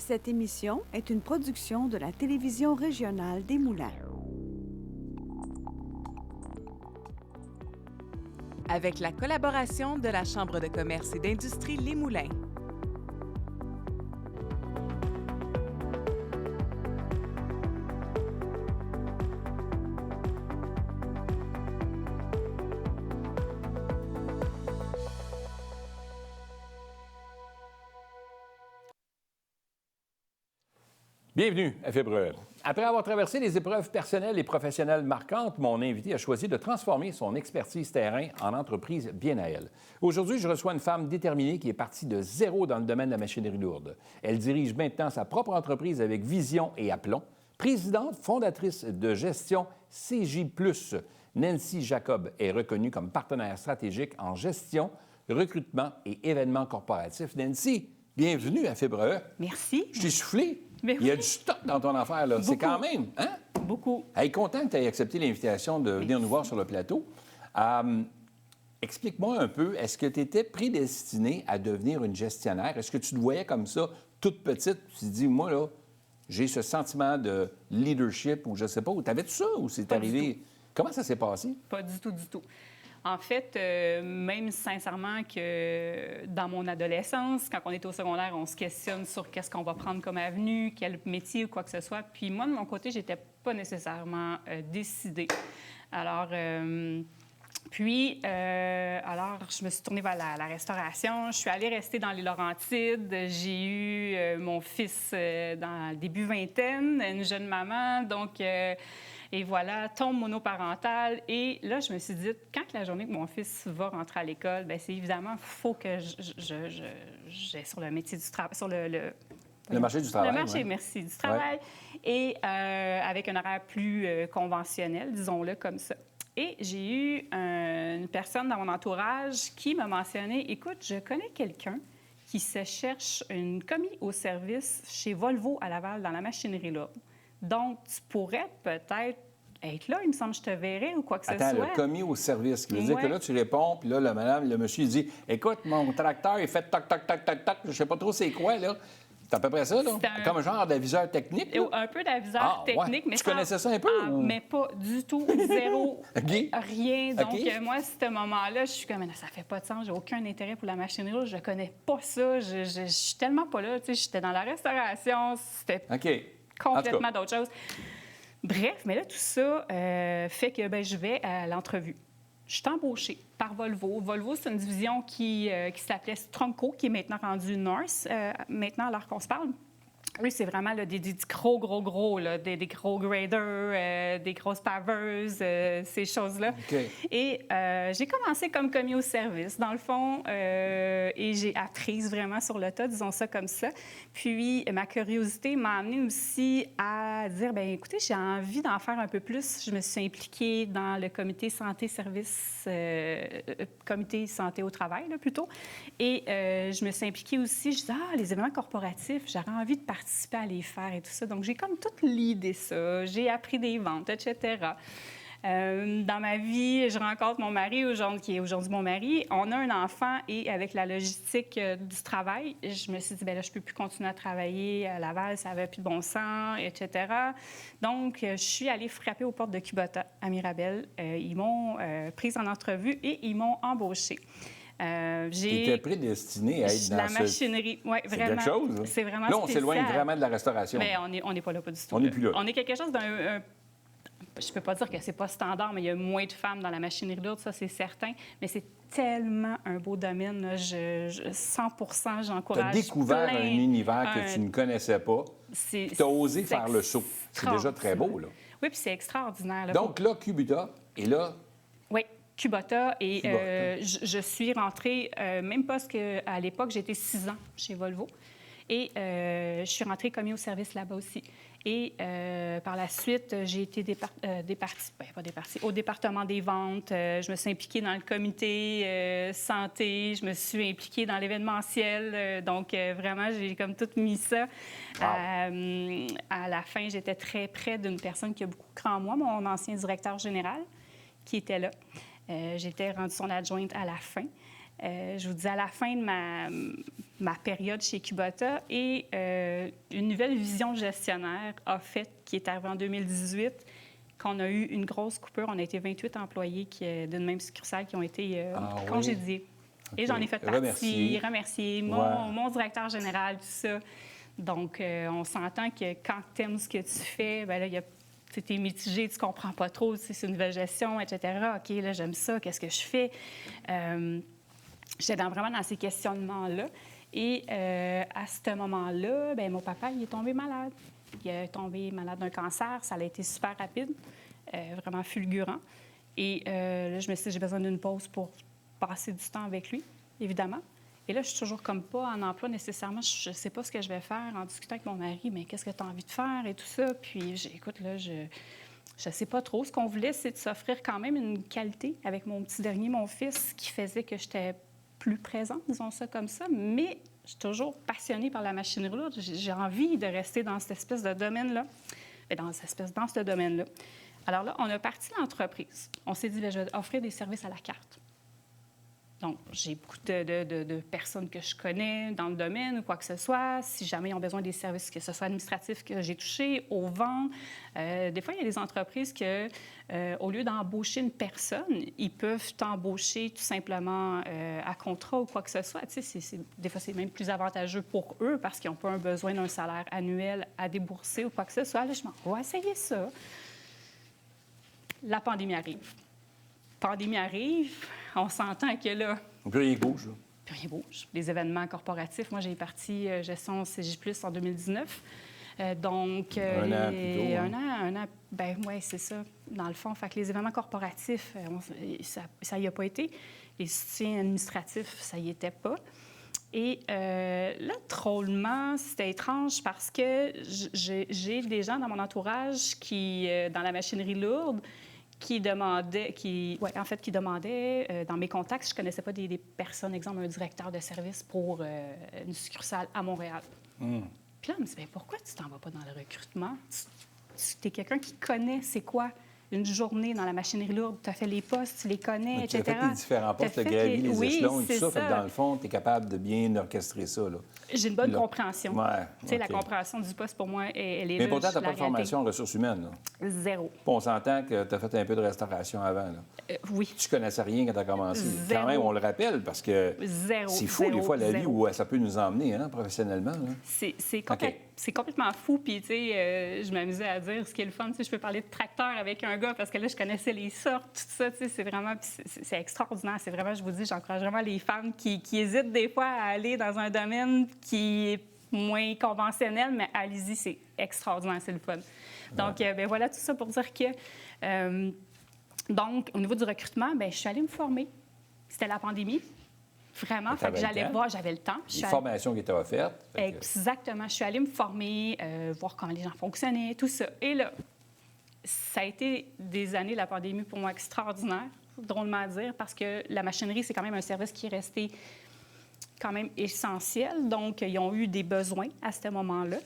Cette émission est une production de la télévision régionale des Moulins. Avec la collaboration de la Chambre de commerce et d'industrie Les Moulins. Bienvenue à Fibre. Après avoir traversé des épreuves personnelles et professionnelles marquantes, mon invité a choisi de transformer son expertise terrain en entreprise bien à elle. Aujourd'hui, je reçois une femme déterminée qui est partie de zéro dans le domaine de la machinerie lourde. Elle dirige maintenant sa propre entreprise avec vision et aplomb. Présidente fondatrice de gestion CJ+, Nancy Jacob est reconnue comme partenaire stratégique en gestion, recrutement et événements corporatifs. Nancy, bienvenue à Fibre E. Merci. Je t'ai soufflé. Mais Il y a du stock dans ton affaire, là. C'est quand même, hein? Beaucoup. Hey, content que tu aies accepté l'invitation de venir nous voir sur le plateau. Explique-moi un peu, est-ce que tu étais prédestinée à devenir une gestionnaire? Est-ce que tu te voyais comme ça, toute petite? Tu te dis, moi, là, j'ai ce sentiment de leadership ou je sais pas, ou t'avais-tu ça ou c'est arrivé? Comment ça s'est passé? Pas du tout, du tout. En fait, même sincèrement que dans mon adolescence, quand on était au secondaire, on se questionne sur qu'est-ce qu'on va prendre comme avenue, quel métier ou quoi que ce soit. Puis moi, de mon côté, j'étais pas nécessairement décidée. Alors, je me suis tournée vers la restauration. Je suis allée rester dans les Laurentides. J'ai eu mon fils dans le début vingtaine, une jeune maman. Donc, et voilà, tombe monoparentale. Et là, je me suis dit, quand la journée que mon fils va rentrer à l'école, bien, c'est évidemment, il faut que j'aille sur le métier du travail, sur le marché du travail. Le marché, ouais. merci, du travail. Ouais. Et avec un horaire plus conventionnel, disons-le comme ça. Et j'ai eu une personne dans mon entourage qui m'a mentionné, écoute, je connais quelqu'un qui se cherche une commis au service chez Volvo à Laval dans la machinerie lourde. Donc, tu pourrais peut-être être là, il me semble, je te verrai ou quoi que ce soit. Attends, le commis au service, qui veut dire que là, tu réponds, puis là, le monsieur, il dit, écoute, mon tracteur, il fait toc, toc, toc, toc, toc, je sais pas trop c'est quoi, là. C'est à peu près ça, là? Comme un genre d'aviseur technique? Là? Un peu d'aviseur technique. Ouais. Mais tu connaissais ça un peu? Ou... Mais pas du tout. Zéro. Okay. Rien. Donc, okay. Moi, à ce moment-là, je suis comme, ça fait pas de sens. J'ai aucun intérêt pour la machinerie. Je connais pas ça. Je suis tellement pas là. Tu sais, j'étais dans la restauration. C'était complètement d'autre chose. Bref, mais là, tout ça fait que je vais à l'entrevue. Je suis embauchée par Volvo. Volvo, c'est une division qui s'appelait Stromco, qui est maintenant rendue North, maintenant, alors qu'on se parle. Oui, c'est vraiment là, des gros, là, des gros graders, des grosses paveuses, ces choses-là. Okay. Et j'ai commencé comme commis au service, dans le fond, et j'ai appris vraiment sur le tas, disons ça comme ça. Puis, ma curiosité m'a amenée aussi à dire, bien, écoutez, j'ai envie d'en faire un peu plus. Je me suis impliquée dans le comité santé-service, comité santé au travail, là, plutôt. Et je me suis impliquée aussi, je disais, les événements corporatifs, j'aurais envie de participer à les faire et tout ça. Donc, j'ai comme toute l'idée ça. J'ai appris des ventes, etc. Dans ma vie, je rencontre mon mari, qui est aujourd'hui mon mari. On a un enfant et avec la logistique du travail, je me suis dit, bien là, je ne peux plus continuer à travailler à Laval, ça n'avait plus de bon sens, etc. Donc, je suis allée frapper aux portes de Kubota à Mirabel. Ils m'ont prise en entrevue et ils m'ont embauchée. Tu étais prédestiné à être dans la machinerie. Oui, vraiment. C'est quelque chose. C'est vraiment là, on spécial. s'éloigne vraiment de la restauration. Bien, on n'est pas là, pas du tout. On n'est plus là. On est quelque chose d'un... Je ne peux pas dire que c'est pas standard, mais il y a moins de femmes dans la machinerie lourde, ça, c'est certain. Mais c'est tellement un beau domaine. Là. 100 j'encourage. Tu as découvert un univers que tu ne connaissais pas. Tu as osé faire le saut. C'est déjà très beau, là. Oui, puis c'est extraordinaire. Là. Donc là, Kubota, et là... Oui. Kubota. Et je suis rentrée, même parce qu'à l'époque, j'étais 6 ans chez Volvo. Et je suis rentrée commis au service là-bas aussi. Et par la suite, j'ai été au département des ventes. Je me suis impliquée dans le comité santé. Je me suis impliquée dans l'événementiel. Donc, vraiment, j'ai comme tout mis ça. Wow. À la fin, j'étais très près d'une personne qui a beaucoup cru en moi, mon ancien directeur général, qui était là. J'étais rendue son adjointe à la fin. Je vous dis, à la fin de ma période chez Kubota, et une nouvelle vision gestionnaire a fait, qui est arrivée en 2018, qu'on a eu une grosse coupure. On a été 28 employés d'une même succursale qui ont été congédiés. Oui. Et j'en ai fait partie, remercier mon directeur général, tout ça. Donc, on s'entend que quand tu aimes ce que tu fais, bien là, tu es mitigé, tu comprends pas trop, c'est une nouvelle gestion, etc. OK, là, j'aime ça, qu'est-ce que je fais? J'étais vraiment dans ces questionnements-là. Et à ce moment-là, bien, mon papa, il est tombé malade. Il est tombé malade d'un cancer. Ça a été super rapide, vraiment fulgurant. Et là, je me suis dit, j'ai besoin d'une pause pour passer du temps avec lui, évidemment. Et là, je suis toujours comme pas en emploi nécessairement. Je ne sais pas ce que je vais faire en discutant avec mon mari, mais qu'est-ce que tu as envie de faire et tout ça. Puis, écoute, là, je ne sais pas trop. Ce qu'on voulait, c'est de s'offrir quand même une qualité avec mon petit dernier, mon fils, qui faisait que j'étais plus présente, disons ça comme ça. Mais je suis toujours passionnée par la machinerie lourde. J'ai envie de rester dans cette espèce de domaine-là. Dans ce domaine-là. Alors là, on a parti l'entreprise. On s'est dit, bien, je vais offrir des services à la carte. Donc, j'ai beaucoup de personnes que je connais dans le domaine ou quoi que ce soit. Si jamais ils ont besoin des services, que ce soit administratifs que j'ai touchés, aux ventes. Des fois, il y a des entreprises que, au lieu d'embaucher une personne, ils peuvent t'embaucher tout simplement à contrat ou quoi que ce soit. Tu sais, des fois, c'est même plus avantageux pour eux parce qu'ils n'ont pas un besoin d'un salaire annuel à débourser ou quoi que ce soit. Là, je m'en vais essayer ça. La pandémie arrive. On s'entend que là... Plus rien bouge. Là. Plus rien bouge. Les événements corporatifs, moi, j'ai parti gestion CJ+, en 2019. Donc... un an plus tôt. Un an, bien, oui, c'est ça, dans le fond. Fait que les événements corporatifs, ça y a pas été. Les soutiens administratifs, ça y était pas. Et là, drôlement, c'était étrange parce que j'ai des gens dans mon entourage qui, dans la machinerie lourde, qui demandaient, dans mes contacts, je ne connaissais pas des personnes, exemple, un directeur de service pour une succursale à Montréal. Puis là, je me dis, bien, pourquoi tu t'en vas pas dans le recrutement? Tu es quelqu'un qui connaît c'est quoi une journée dans la machinerie lourde, tu as fait les postes, tu les connais, etc. Tu as fait les différents postes, tu as gravi les échelons et tout ça. Fait que dans le fond, tu es capable de bien orchestrer ça. Là. J'ai une bonne compréhension. Ouais, tu sais, la compréhension du poste, pour moi, elle est Mais là. pourtant, tu n'as pas de formation en ressources humaines. Là. Zéro. Puis on s'entend que tu as fait un peu de restauration avant. Là. Oui. Tu ne connaissais rien quand tu as commencé. Zéro. Quand même, on le rappelle, parce que c'est fou, des fois, la vie où ça peut nous emmener professionnellement. Là. C'est complètement fou. Puis, tu sais, je m'amusais à dire ce qui est le fun. Tu sais, je peux parler de tracteur avec un gars parce que là, je connaissais les sortes, tout ça. Tu sais, c'est vraiment... C'est extraordinaire. C'est vraiment, je vous dis, j'encourage vraiment les femmes qui hésitent des fois à aller dans un domaine qui est moins conventionnel, mais allez-y, c'est extraordinaire, c'est le fun. Donc, bien voilà, tout ça pour dire que... donc, au niveau du recrutement, bien, je suis allée me former. C'était la pandémie. Vraiment, fait que j'allais voir, j'avais le temps. Les formations qui étaient offertes. Exactement. Je suis allée me former, voir comment les gens fonctionnaient, tout ça. Et là, ça a été des années, la pandémie, pour moi, extraordinaire, drôlement à dire, parce que la machinerie, c'est quand même un service qui est resté quand même essentiel. Donc, ils ont eu des besoins à ce moment-là.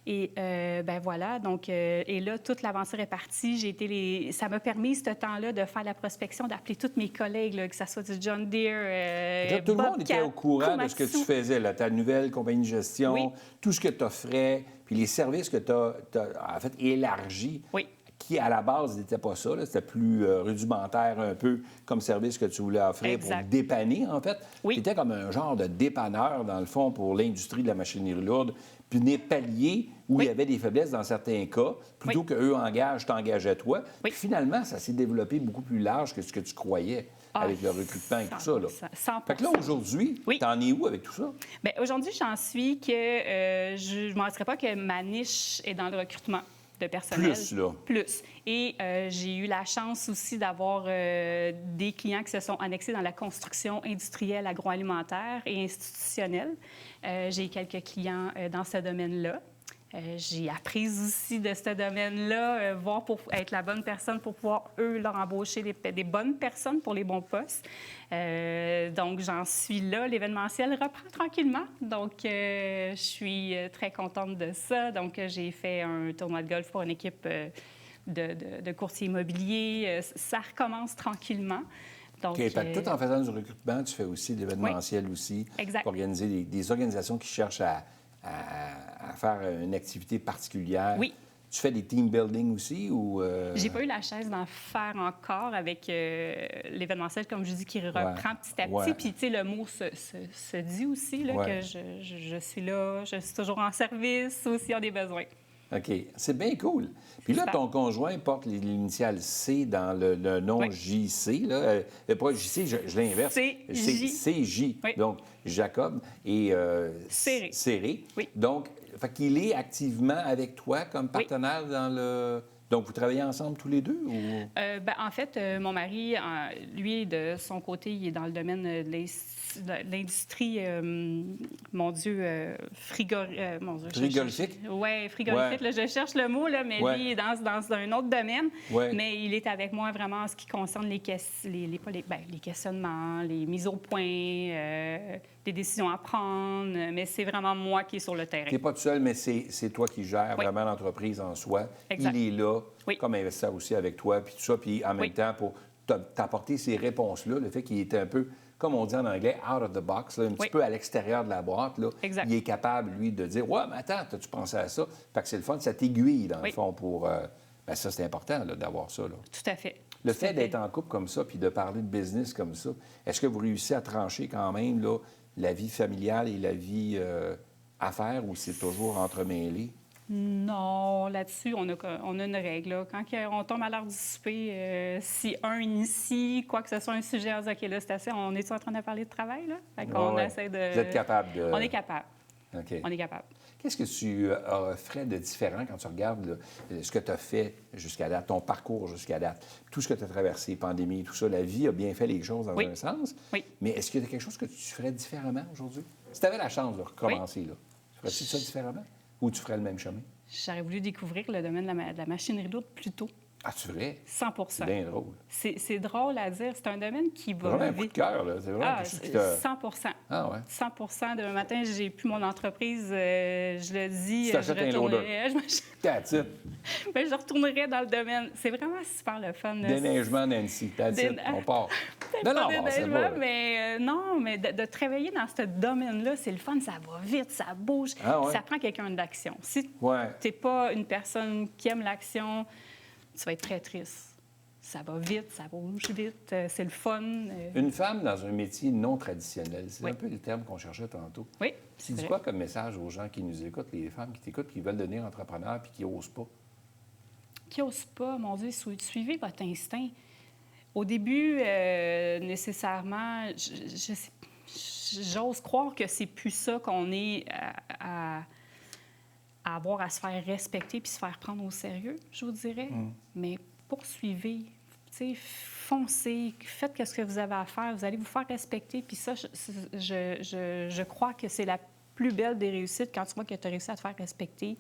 Et ben voilà, donc, et là, toute l'aventure est partie. Ça m'a permis, ce temps-là, de faire la prospection, d'appeler tous mes collègues, là, que ce soit du John Deere, tout le monde était au courant de ce que tu faisais, là, ta nouvelle compagnie de gestion, tout ce que tu offrais, puis les services que tu as, en fait, élargis. Oui. Qui, à la base, n'était pas ça. C'était plus rudimentaire un peu comme service que tu voulais offrir pour dépanner, en fait. Oui. Tu étais comme un genre de dépanneur, dans le fond, pour l'industrie de la machinerie lourde, puis venir pallier où il y avait des faiblesses dans certains cas, plutôt qu'eux engagent, t'engageais toi. Oui. Puis finalement, ça s'est développé beaucoup plus large que ce que tu croyais avec le recrutement et tout ça. Là. 100%. Fait que là, aujourd'hui, t'en es où avec tout ça? Bien, aujourd'hui, j'en suis que je ne mentirais pas que ma niche est dans le recrutement de personnel. Plus, là. Plus. Et j'ai eu la chance aussi d'avoir des clients qui se sont annexés dans la construction industrielle, agroalimentaire et institutionnelle. J'ai quelques clients dans ce domaine-là. J'ai appris aussi de ce domaine-là, voir pour être la bonne personne pour pouvoir, eux, leur embaucher des bonnes personnes pour les bons postes. Donc, j'en suis là. L'événementiel reprend tranquillement. Donc, je suis très contente de ça. Donc, j'ai fait un tournoi de golf pour une équipe de courtiers immobiliers. Ça recommence tranquillement. Donc, OK, fait que tout en faisant du recrutement, tu fais aussi de l'événementiel aussi. Exact. Pour organiser des organisations qui cherchent à faire une activité particulière. Oui. Tu fais des team building aussi ou... J'ai pas eu la chance d'en faire encore avec l'événementiel, comme je dis, qui reprend petit à petit. Ouais. Puis, tu sais, le mot se dit aussi, là, Ouais. que je suis là, je suis toujours en service, aussi, on a des besoins. OK. C'est bien cool. Puis là, Super. ton conjoint porte l'initiale C dans le nom Oui. JC. Là. Pas JC, je l'inverse. CJ. CJ. Oui. Donc, Jacob et Serré. Oui. Donc, fait qu'il est activement avec toi comme partenaire dans le... Donc, vous travaillez ensemble tous les deux? Ou... En fait, mon mari, lui, de son côté, il est dans le domaine de l'industrie, mon Dieu, Frigorifique? Oui, frigorifique. Ouais. Là, je cherche le mot, là, mais Ouais. lui, il est dans un autre domaine. Ouais. Mais il est avec moi vraiment en ce qui concerne les questionnements, les mises au point, des décisions à prendre. Mais c'est vraiment moi qui est sur le terrain. Tu n'es pas tout seul, mais c'est toi qui gères Oui. vraiment l'entreprise en soi. Exact. Il est là Oui. comme investisseur aussi avec toi, puis tout ça, puis en même temps pour t'apporter ces réponses-là, le fait qu'il était un peu, comme on dit en anglais, out of the box, là, un petit Oui. peu à l'extérieur de la boîte. Là. Exact. Il est capable, lui, de dire « Ouais, mais attends, as-tu pensé à ça? » Fait que c'est le fun, ça t'aiguille, dans le Oui. fond, pour... ça, c'est important là, d'avoir ça. Là. Tout à fait. Le Tout fait à d'être en couple comme ça, puis de parler de business comme ça, est-ce que vous réussissez à trancher quand même là, la vie familiale et la vie affaires, ou c'est toujours entremêlé? Non, là-dessus, on a une règle. Là. Quand on tombe à l'heure du souper, si un initie, quoi que ce soit un sujet, on dit, OK, là, c'est assez, on est en train de parler de travail? Là? Fait qu'on essaie de... Vous êtes capable de... On est capable. OK. On est capable. Qu'est-ce que tu ferais de différent quand tu regardes là, ce que tu as fait jusqu'à date, ton parcours jusqu'à date, tout ce que tu as traversé, pandémie, tout ça? La vie a bien fait les choses dans un sens. Oui. Mais est-ce qu'il y a quelque chose que tu ferais différemment aujourd'hui? Si tu avais la chance de recommencer, là, ferais-tu ça différemment? Ou tu ferais le même chemin? J'aurais voulu découvrir le domaine de la machinerie lourde plus tôt. Ah, tu ferais? 100 C'est bien drôle. C'est drôle à dire. C'est un domaine qui va Vraiment un coup de vite. cœur, là. C'est vraiment quelque chose qui te... 100 Ah ouais? 100 Demain matin, j'ai plus mon entreprise. Je le dis, Tu t'achètes un retournerais. That's it. Ben, je retournerais dans le domaine. C'est vraiment super le fun. Déneigement, Nancy. That's it. On part. Peut-être pas déneigement, mais non, mais de travailler dans ce domaine-là, c'est le fun. Ça va vite, ça bouge. Ah ouais? Ça prend quelqu'un d'action. Si Ouais. tu n'es pas une personne qui aime l'action, tu vas être très triste. Ça va vite, ça bouge vite, c'est le fun. Une femme dans un métier non traditionnel, c'est Oui. un peu le terme qu'on cherchait tantôt. Oui, Tu c'est dis vrai. quoi comme message aux gens qui nous écoutent, les femmes qui t'écoutent, qui veulent devenir entrepreneurs puis qui n'osent pas? Qui n'ose pas, mon Dieu, suivez votre instinct. Au début, nécessairement, j'ose croire que c'est plus ça qu'on est à avoir à se faire respecter puis se faire prendre au sérieux, je vous dirais. Mais poursuivez, tu sais, foncez, faites ce que vous avez à faire, vous allez vous faire respecter. Puis ça, je crois que c'est la plus belle des réussites quand tu vois que tu as réussi à te faire respecter.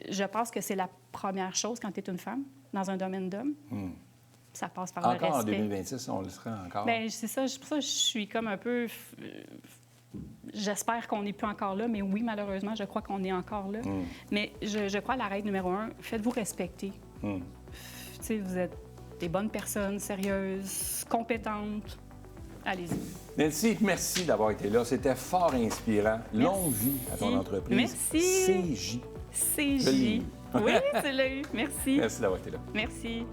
Je pense que c'est la première chose quand tu es une femme dans un domaine d'homme. Ça passe par le respect. Encore en 2026, on le sera encore. Bien, c'est ça. Pour ça, je suis comme un peu... J'espère qu'on n'est plus encore là, mais oui, malheureusement, je crois qu'on est encore là. Mais je crois à la règle numéro 1, faites-vous respecter. Tu sais, vous êtes des bonnes personnes, sérieuses, compétentes. Allez-y. Nancy, merci d'avoir été là. C'était fort inspirant. Longue vie à ton entreprise. Merci. CJ. CJ. Je l'ai eu. Oui, tu l'as eu. Merci. Merci d'avoir été là. Merci.